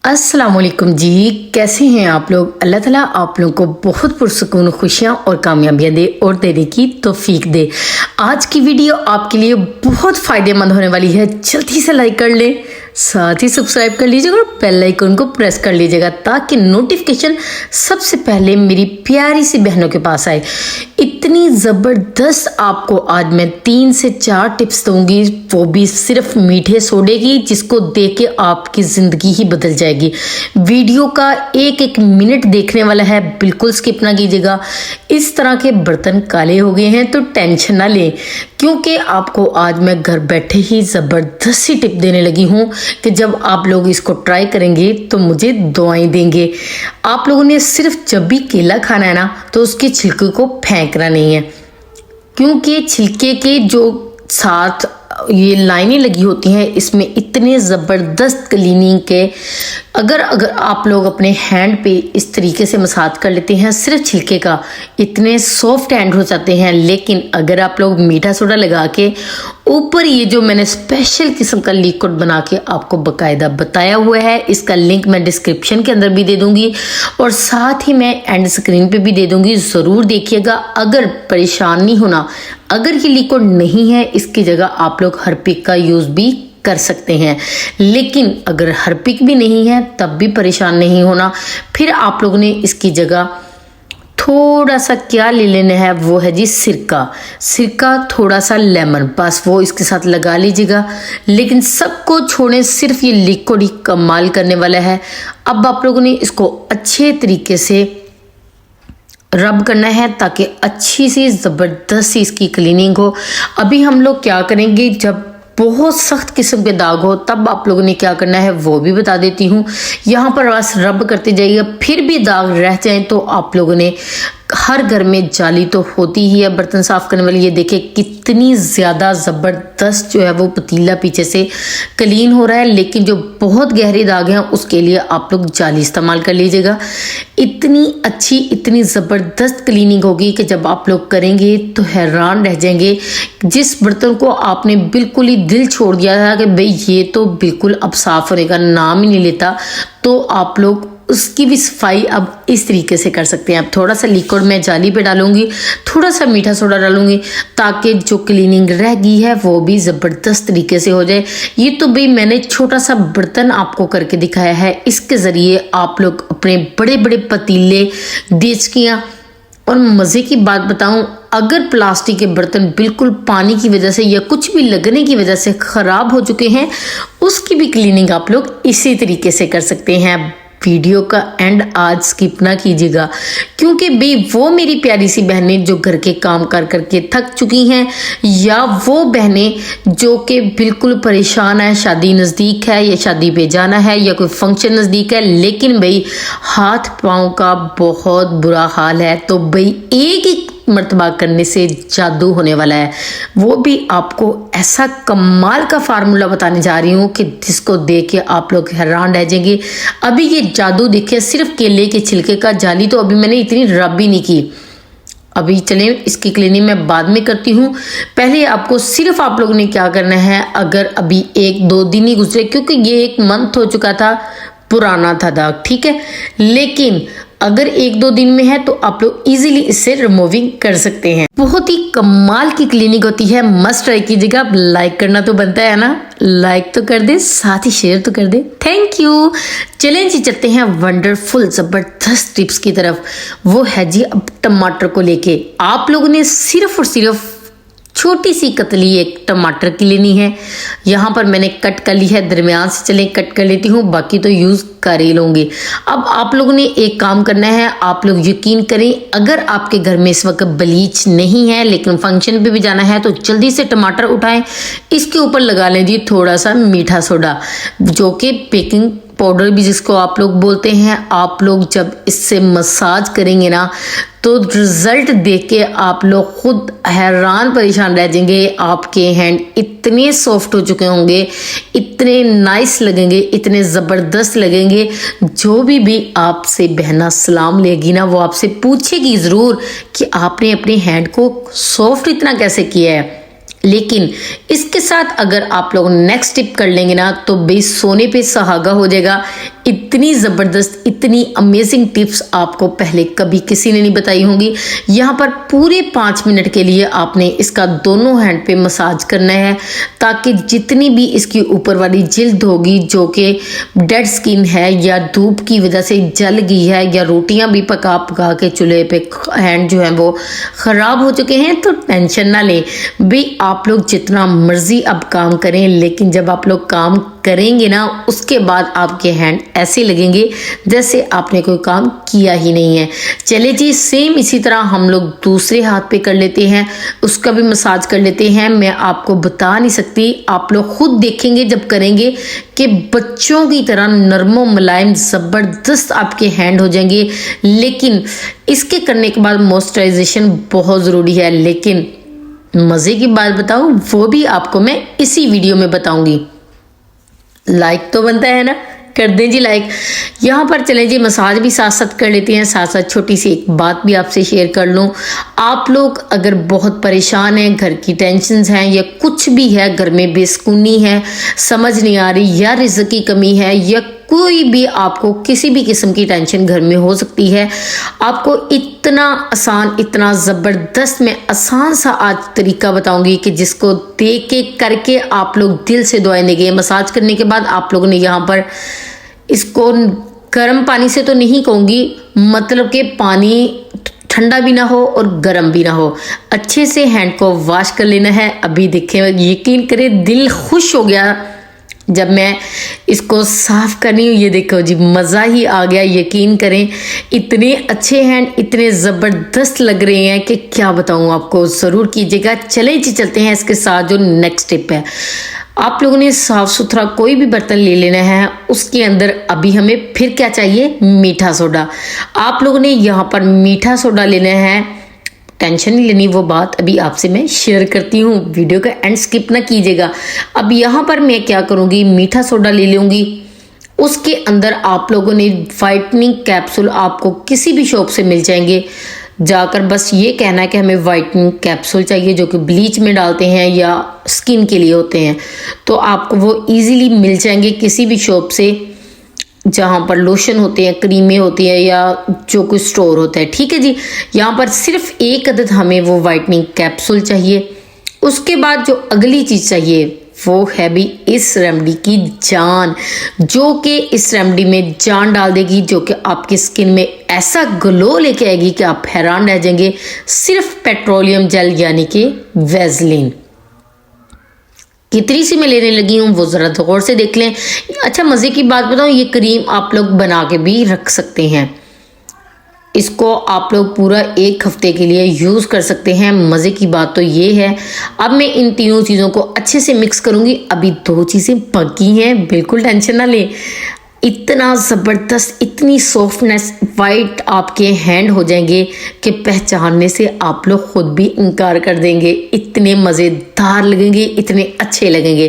अस्सलाम वालेकुम जी। कैसे हैं आप लोग। अल्लाह ताला आप लोगों को बहुत पुरसुकून खुशियाँ और कामयाबियाँ दे और देने की तौफीक दे। आज की वीडियो आपके लिए बहुत फ़ायदेमंद होने वाली है। जल्दी से लाइक कर लें, साथ ही सब्सक्राइब कर लीजिएगा और बेल आइकन को प्रेस कर लीजिएगा ताकि नोटिफिकेशन सबसे पहले मेरी प्यारी सी बहनों के पास आए। इतनी ज़बरदस्त आपको आज मैं 3 से 4 टिप्स दूंगी, वो भी सिर्फ मीठे सोडे की, जिसको देख के आपकी ज़िंदगी ही बदल जाएगी। वीडियो का एक एक मिनट देखने वाला है, बिल्कुल स्किप ना कीजिएगा। इस तरह के बर्तन काले हो गए हैं तो टेंशन ना लें, क्योंकि आपको आज मैं घर बैठे ही ज़बरदस्त सी टिप देने लगी हूँ कि जब आप लोग इसको ट्राई करेंगे तो मुझे दुआएं देंगे। आप लोगों ने सिर्फ जब भी केला खाना है ना तो उसके छिलके को फेंकना नहीं है, क्योंकि छिलके के जो साथ ये लाइनें लगी होती हैं इसमें इतने ज़बरदस्त क्लीनिंग के अगर आप लोग अपने हैंड पे इस तरीके से मसाज कर लेते हैं सिर्फ छिलके का, इतने सॉफ्ट हैंड हो जाते हैं। लेकिन अगर आप लोग मीठा सोडा लगा के ऊपर ये जो मैंने स्पेशल किस्म का लिक्विड बना के आपको बकायदा बताया हुआ है, इसका लिंक मैं डिस्क्रिप्शन के अंदर भी दे दूंगी और साथ ही मैं एंड स्क्रीन पे भी दे दूंगी, ज़रूर देखिएगा। अगर परेशान नहीं होना, अगर ये लिक्विड नहीं है इसकी जगह आप लोग हरपिक का यूज़ भी कर सकते हैं। लेकिन अगर हरपिक भी नहीं है तब भी परेशान नहीं होना। फिर आप लोगों ने इसकी जगह थोड़ा सा क्या ले लेना है, वो है जी सिरका, थोड़ा सा लेमन, बस वो इसके साथ लगा लीजिएगा। लेकिन सबको छोड़ें, सिर्फ ये लिक्विड ही कमाल करने वाला है। अब आप लोगों ने इसको अच्छे तरीके से रब करना है ताकि अच्छी सी ज़बरदस्त सी इसकी क्लीनिंग हो। अभी हम लोग क्या करेंगे, जब बहुत सख्त किस्म के दाग हो तब आप लोगों ने क्या करना है वो भी बता देती हूँ। यहाँ पर बस रब करते जाइएगा, फिर भी दाग रह जाए तो आप लोगों ने, हर घर में जाली तो होती ही है बर्तन साफ करने वाली। ये देखिए कितनी ज़्यादा ज़बरदस्त जो है वो पतीला पीछे से क्लीन हो रहा है। लेकिन जो बहुत गहरे दाग हैं उसके लिए आप लोग जाली इस्तेमाल कर लीजिएगा। इतनी अच्छी, इतनी ज़बरदस्त क्लीनिंग होगी कि जब आप लोग करेंगे तो हैरान रह जाएंगे। जिस बर्तन को आपने बिल्कुल ही दिल छोड़ दिया था कि भाई ये तो बिल्कुल अब साफ़ होने का नाम ही नहीं लेता, तो आप लोग उसकी भी सफाई अब इस तरीके से कर सकते हैं। अब थोड़ा सा लिक्विड मैं जाली पे डालूंगी, थोड़ा सा मीठा सोडा डालूंगी ताकि जो क्लीनिंग रह गई है वो भी ज़बरदस्त तरीके से हो जाए। ये तो भाई मैंने छोटा सा बर्तन आपको करके दिखाया है, इसके ज़रिए आप लोग अपने बड़े बड़े पतीले, देचकियाँ, और मज़े की बात बताऊं, अगर प्लास्टिक के बर्तन बिल्कुल पानी की वजह से या कुछ भी लगने की वजह से ख़राब हो चुके हैं, उसकी भी क्लीनिंग आप लोग इसी तरीके से कर सकते हैं। वीडियो का एंड आज स्किप ना कीजिएगा, क्योंकि भाई वो मेरी प्यारी सी बहनें जो घर के काम कर करके थक चुकी हैं, या वो बहनें जो कि बिल्कुल परेशान है, शादी नज़दीक है या शादी पे जाना है या कोई फंक्शन नज़दीक है, लेकिन भाई हाथ पाँव का बहुत बुरा हाल है, तो भाई एक मर्तबा करने से जादू होने वाला है। वो भी आपको ऐसा कमाल का फार्मूला बताने जा रही हूँ कि जिसको देख के आप लोग हैरान रह जाएंगे। अभी ये जादू देखिए, सिर्फ केले के छिलके का, जाली तो अभी मैंने इतनी रब भी नहीं की। अभी चलें इसकी क्लीनिंग मैं बाद में करती हूँ। पहले आपको सिर्फ आप लोगों ने क्या करना है, अगर अभी 1-2 दिन ही गुजरे, क्योंकि ये 1 मंथ हो चुका था, पुराना था दाग, ठीक है, लेकिन अगर 1-2 दिन में है तो आप लोग इजीली इससे रिमूविंग कर सकते हैं। बहुत ही कमाल की क्लीनिंग होती है, मस्ट ट्राई कीजिएगा। आप लाइक करना तो बनता है ना, लाइक तो कर दे, साथ ही शेयर तो कर दे। Thank you. चलें जी, चलते हैं वंडरफुल ज़बरदस्त टिप्स की तरफ। वो है जी अब टमाटर को लेके आप लोगों ने सिर्फ और सिर्फ छोटी सी कतली एक टमाटर की लेनी है। यहाँ पर मैंने कट कर ली है, दरमियान से चलें कट कर लेती हूँ, बाकी तो यूज़ कर ही लूँगी। अब आप लोगों ने एक काम करना है, आप लोग यकीन करें, अगर आपके घर में इस वक्त ब्लीच नहीं है लेकिन फंक्शन पे भी जाना है तो जल्दी से टमाटर उठाएं, इसके ऊपर लगा लें जी थोड़ा सा मीठा सोडा, जो कि बेकिंग पाउडर भी जिसको आप लोग बोलते हैं। आप लोग जब इससे मसाज करेंगे ना तो रिजल्ट देख के आप लोग खुद हैरान परेशान रह जाएंगे। आपके हैंड इतने सॉफ्ट हो चुके होंगे, इतने नाइस लगेंगे, इतने ज़बरदस्त लगेंगे, जो भी आपसे बहना सलाम लेगी ना वो आपसे पूछेगी ज़रूर कि आपने अपने हैंड को सॉफ्ट इतना कैसे किया है। लेकिन इसके साथ अगर आप लोग नेक्स्ट टिप कर लेंगे ना तो भाई सोने पे सुहागा हो जाएगा। इतनी ज़बरदस्त, इतनी अमेजिंग टिप्स आपको पहले कभी किसी ने नहीं बताई होंगी। यहाँ पर पूरे 5 मिनट के लिए आपने इसका दोनों हैंड पे मसाज करना है, ताकि जितनी भी इसकी ऊपर वाली जिल्द होगी जो कि डेड स्किन है या धूप की वजह से जल गई है या रोटियां भी पका पका के चूल्हे पे हैंड जो है वो ख़राब हो चुके हैं, तो टेंशन ना लें भाई। आप लोग जितना मर्जी अब काम करें, लेकिन जब आप लोग काम करेंगे ना, उसके बाद आपके हैंड ऐसे लगेंगे जैसे आपने कोई काम किया ही नहीं है। चले जी, सेम इसी तरह हम लोग दूसरे हाथ पे कर लेते हैं, उसका भी मसाज कर लेते हैं। मैं आपको बता नहीं सकती, आप लोग खुद देखेंगे जब करेंगे कि बच्चों की तरह नरमो मुलायम ज़बरदस्त आपके हैंड हो जाएंगे। लेकिन इसके करने के बाद मॉइस्चराइजेशन बहुत ज़रूरी है। लेकिन मज़े की बात बताऊं, वो भी आपको मैं इसी वीडियो में बताऊंगी। लाइक तो बनता है ना, कर दें जी लाइक। यहाँ पर चलें जी, मसाज भी साथ साथ कर लेते हैं। साथ साथ छोटी सी एक बात भी आपसे शेयर कर लूँ। आप लोग अगर बहुत परेशान हैं, घर की टेंशन्स हैं या कुछ भी है, घर में बेसुकूनी है, समझ नहीं आ रही, या रिज़्क़ की कमी है, या कोई भी आपको किसी भी किस्म की टेंशन घर में हो सकती है, आपको इतना आसान, इतना ज़बरदस्त मैं आसान सा आज तरीका बताऊंगी कि जिसको देख के करके आप लोग दिल से दुआएं देंगे। मसाज करने के बाद आप लोगों ने यहाँ पर इसको गर्म पानी से तो नहीं कहूँगी, मतलब कि पानी ठंडा भी ना हो और गर्म भी ना हो, अच्छे से हैंड को वॉश कर लेना है। अभी देखें, यकीन करें दिल खुश हो गया जब मैं इसको साफ करनी हूँ। ये देखो जी, मज़ा ही आ गया। यकीन करें, इतने अच्छे हैंड, इतने ज़बरदस्त लग रहे हैं कि क्या बताऊँ आपको, ज़रूर कीजिएगा। चले जी, चलते हैं इसके साथ जो नेक्स्ट टिप है। आप लोगों ने साफ़ सुथरा कोई भी बर्तन ले लेना है, उसके अंदर अभी हमें फिर क्या चाहिए, मीठा सोडा। आप लोगों ने यहाँ पर मीठा सोडा लेना है, टेंशन नहीं लेनी, वो बात अभी आपसे मैं शेयर करती हूँ। वीडियो का एंड स्किप ना कीजिएगा। अब यहाँ पर मैं क्या करूँगी, मीठा सोडा ले लूँगी, उसके अंदर आप लोगों ने वाइटनिंग कैप्सूल आपको किसी भी शॉप से मिल जाएंगे। जाकर बस ये कहना है कि हमें वाइटनिंग कैप्सूल चाहिए, जो कि ब्लीच में डालते हैं या स्किन के लिए होते हैं, तो आपको वो ईजीली मिल जाएंगे किसी भी शॉप से जहाँ पर लोशन होते हैं, क्रीमें होती है या जो कुछ स्टोर होता है। ठीक है जी, यहाँ पर सिर्फ एक अदद हमें वो वाइटनिंग कैप्सूल चाहिए। उसके बाद जो अगली चीज़ चाहिए वो है भी इस रेमेडी की जान, जो कि इस रेमेडी में जान डाल देगी, जो कि आपकी स्किन में ऐसा ग्लो लेके आएगी कि आप हैरान रह जाएंगे। सिर्फ पेट्रोलियम जेल यानी कि वैसलीन। कितनी सी मैं लेने लगी हूँ वो ज़रा गौर से देख लें। अच्छा, मज़े की बात बताऊँ, ये क्रीम आप लोग बना के भी रख सकते हैं। इसको आप लोग पूरा 1 हफ्ते के लिए यूज़ कर सकते हैं। मज़े की बात तो ये है, अब मैं इन तीनों चीज़ों को अच्छे से मिक्स करूँगी। अभी 2 चीज़ें बाकी हैं, बिल्कुल टेंशन ना लें। इतना ज़बरदस्त, इतनी सॉफ्टनेस, वाइट आपके हैंड हो जाएंगे कि पहचानने से आप लोग खुद भी इनकार कर देंगे। इतने मज़ेदार लगेंगे, इतने अच्छे लगेंगे।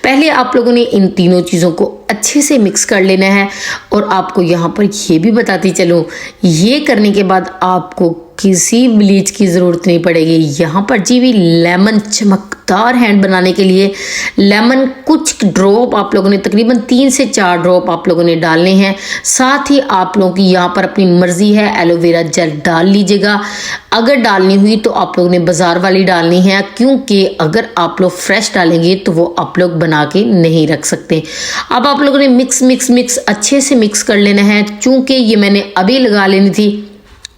पहले आप लोगों ने इन तीनों चीज़ों को अच्छे से मिक्स कर लेना है। और आपको यहाँ पर ये भी बताती चलूँ, ये करने के बाद आपको किसी ब्लीच की ज़रूरत नहीं पड़ेगी। यहाँ पर जी भी लेमन, चमकदार हैंड बनाने के लिए लेमन कुछ ड्रॉप आप लोगों ने, तकरीबन 3 से 4 ड्रॉप आप लोगों ने डालने हैं। साथ ही आप लोगों की यहाँ पर अपनी मर्जी है, एलोवेरा जेल डाल लीजिएगा। अगर डालनी हुई तो आप लोगों ने बाज़ार वाली डालनी है, क्योंकि अगर आप लोग फ्रेश डालेंगे तो वो आप लोग बना के नहीं रख सकते। अब आप लोगों ने मिक्स अच्छे से मिक्स कर लेना है। चूँकि ये मैंने अभी लगा लेनी थी,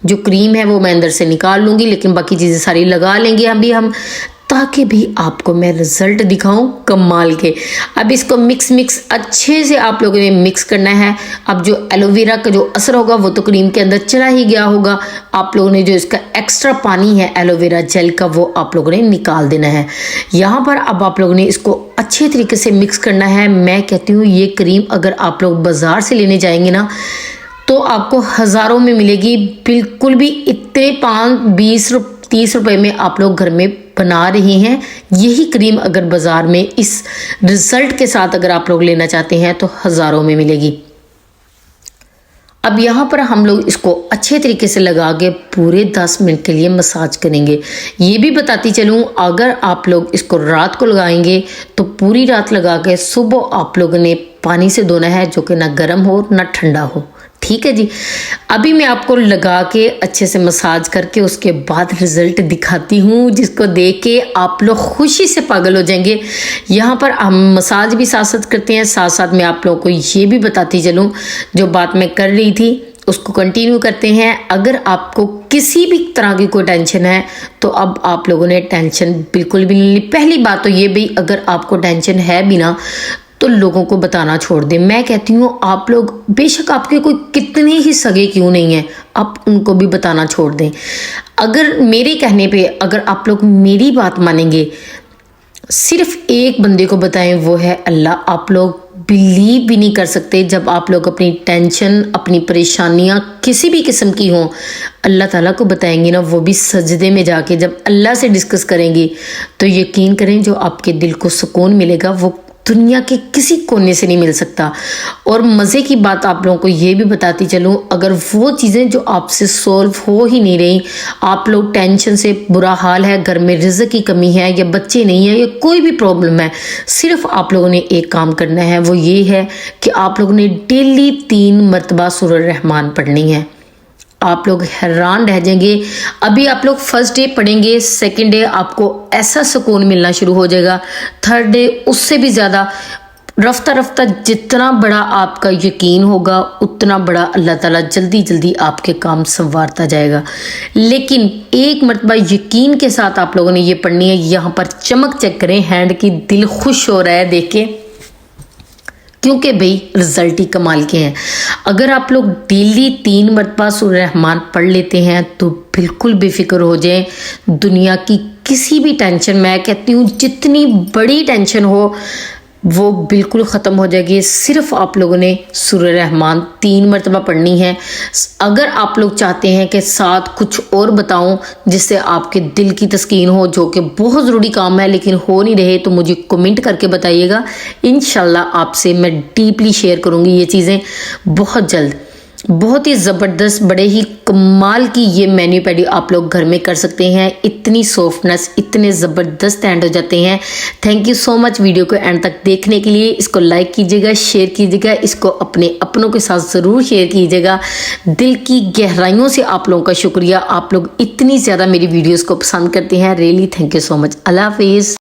जो क्रीम है वो मैं अंदर से निकाल लूँगी, लेकिन बाकी चीज़ें सारी लगा लेंगे अभी हम, ताकि भी आपको मैं रिजल्ट दिखाऊं कमाल के। अब इसको मिक्स अच्छे से आप लोगों ने मिक्स करना है। अब जो एलोवेरा का जो असर होगा वो तो क्रीम के अंदर चला ही गया होगा। आप लोगों ने जो इसका एक्स्ट्रा पानी है एलोवेरा जेल का, वो आप लोगों ने निकाल देना है। यहाँ पर अब आप लोगों ने इसको अच्छे तरीके से मिक्स करना है। मैं कहती हूँ ये क्रीम अगर आप लोग बाज़ार से लेने जाएंगे ना, तो आपको हज़ारों में मिलेगी। बिल्कुल भी इतने 5, 20, 30 रुपए में आप लोग घर में बना रहे हैं। यही क्रीम अगर बाज़ार में इस रिज़ल्ट के साथ अगर आप लोग लेना चाहते हैं तो हज़ारों में मिलेगी। अब यहाँ पर हम लोग इसको अच्छे तरीके से लगा के पूरे 10 मिनट के लिए मसाज करेंगे। ये भी बताती चलूँ, अगर आप लोग इसको रात को लगाएंगे तो पूरी रात लगा के सुबह आप लोगों ने पानी से धोना है जो कि ना गर्म हो ना ठंडा हो। ठीक है जी। अभी मैं आपको लगा के अच्छे से मसाज करके उसके बाद रिजल्ट दिखाती हूँ, जिसको देख के आप लोग खुशी से पागल हो जाएंगे। यहाँ पर हम मसाज भी साथ साथ करते हैं, साथ साथ मैं आप लोगों को ये भी बताती चलूँ, जो बात मैं कर रही थी उसको कंटिन्यू करते हैं। अगर आपको किसी भी तरह की कोई टेंशन है तो अब आप लोगों ने टेंशन बिल्कुल भी नहीं ली। पहली बात तो ये भी, अगर आपको टेंशन है भी ना तो लोगों को बताना छोड़ दें। मैं कहती हूँ आप लोग, बेशक आपके कोई कितने ही सगे क्यों नहीं है, आप उनको भी बताना छोड़ दें। अगर मेरे कहने पे अगर आप लोग मेरी बात मानेंगे, सिर्फ एक बंदे को बताएं, वो है अल्लाह। आप लोग बिलीव भी नहीं कर सकते, जब आप लोग अपनी टेंशन, अपनी परेशानियां किसी भी किस्म की हों, अल्लाह ताला को बताएंगे ना, वो भी सजदे में जाके जब अल्लाह से डिस्कस करेंगी, तो यकीन करें जो आपके दिल को सुकून मिलेगा वो दुनिया के किसी कोने से नहीं मिल सकता। और मज़े की बात आप लोगों को ये भी बताती चलूँ, अगर वो चीज़ें जो आपसे सॉल्व हो ही नहीं रही, आप लोग टेंशन से बुरा हाल है, घर में रिज़्क की कमी है या बच्चे नहीं है या कोई भी प्रॉब्लम है, सिर्फ आप लोगों ने एक काम करना है, वो ये है कि आप लोगों ने डेली 3 मरतबा सूरह रहमान पढ़नी है। आप लोग हैरान रह जाएंगे। अभी आप लोग फर्स्ट डे पढ़ेंगे, सेकंड डे आपको ऐसा सुकून मिलना शुरू हो जाएगा, थर्ड डे उससे भी ज़्यादा। रफ्ता रफ्ता जितना बड़ा आपका यकीन होगा उतना बड़ा अल्लाह ताला जल्दी जल्दी आपके काम संवारता जाएगा। लेकिन एक मरतबा यकीन के साथ आप लोगों ने ये पढ़नी है। यहाँ पर चमक चेक करें हैंड की, दिल खुश हो रहा है देख के, क्योंकि भाई रिजल्ट ही कमाल के हैं। अगर आप लोग डेली 3 मरतबा सूरह रहमान पढ़ लेते हैं तो बिल्कुल बेफिक्र हो जाए। दुनिया की किसी भी टेंशन, मैं कहती हूँ जितनी बड़ी टेंशन हो वो बिल्कुल ख़त्म हो जाएगी। सिर्फ आप लोगों ने सूरह रहमान 3 मरतबा पढ़नी है। अगर आप लोग चाहते हैं कि साथ कुछ और बताऊं जिससे आपके दिल की तस्कीन हो, जो कि बहुत ज़रूरी काम है लेकिन हो नहीं रहे, तो मुझे कमेंट करके बताइएगा। इंशाल्लाह आपसे मैं डीपली शेयर करूंगी ये चीज़ें बहुत जल्द। बहुत ही ज़बरदस्त, बड़े ही कमाल की ये मैन्यू पैडी आप लोग घर में कर सकते हैं। इतनी सॉफ्टनेस, इतने ज़बरदस्त एंड हो जाते हैं। Thank you so much video को एंड तक देखने के लिए। इसको लाइक कीजिएगा, शेयर कीजिएगा, इसको अपने अपनों के साथ ज़रूर शेयर कीजिएगा। दिल की गहराइयों से आप लोगों का शुक्रिया, आप लोग इतनी ज़्यादा मेरी वीडियोज़ को पसंद करते हैं। Really thank you so much. अल्लाह हाफिज़।